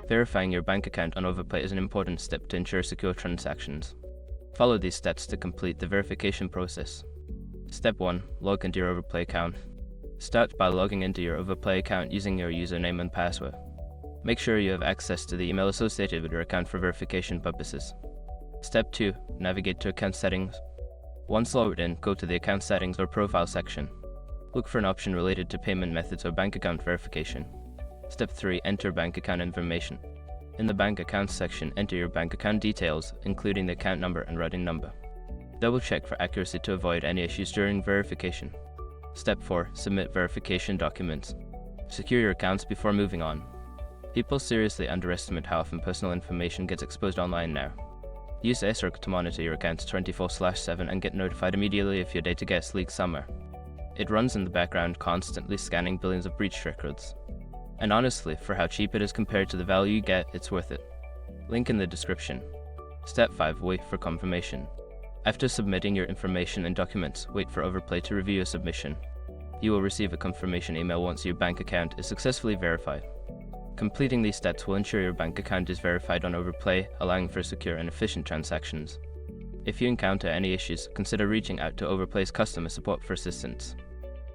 Verifying your bank account on OverPlay is an important step to ensure secure transactions. Follow these steps to complete the verification process. Step 1. Log into your OverPlay account. Start by logging into your OverPlay account using your username and password. Make sure you have access to the email associated with your account for verification purposes. Step 2. Navigate to Account Settings. Once logged in, go to the Account Settings or Profile section. Look for an option related to payment methods or bank account verification. Step 3. Enter bank account information. In the Bank Accounts section, enter your bank account details, including the account number and routing number. Double check for accuracy to avoid any issues during verification. Step 4. Submit verification documents. Secure your accounts before moving on. People seriously underestimate how often personal information gets exposed online now. Use ASRC to monitor your accounts 24/7 and get notified immediately if your data gets leaked somewhere. It runs in the background, constantly scanning billions of breach records. And honestly, for how cheap it is compared to the value you get, it's worth it. Link in the description. Step 5. Wait for confirmation. After submitting your information and documents, wait for OverPlay to review your submission. You will receive a confirmation email once your bank account is successfully verified. Completing these steps will ensure your bank account is verified on OverPlay, allowing for secure and efficient transactions. If you encounter any issues, consider reaching out to OverPlay's customer support for assistance.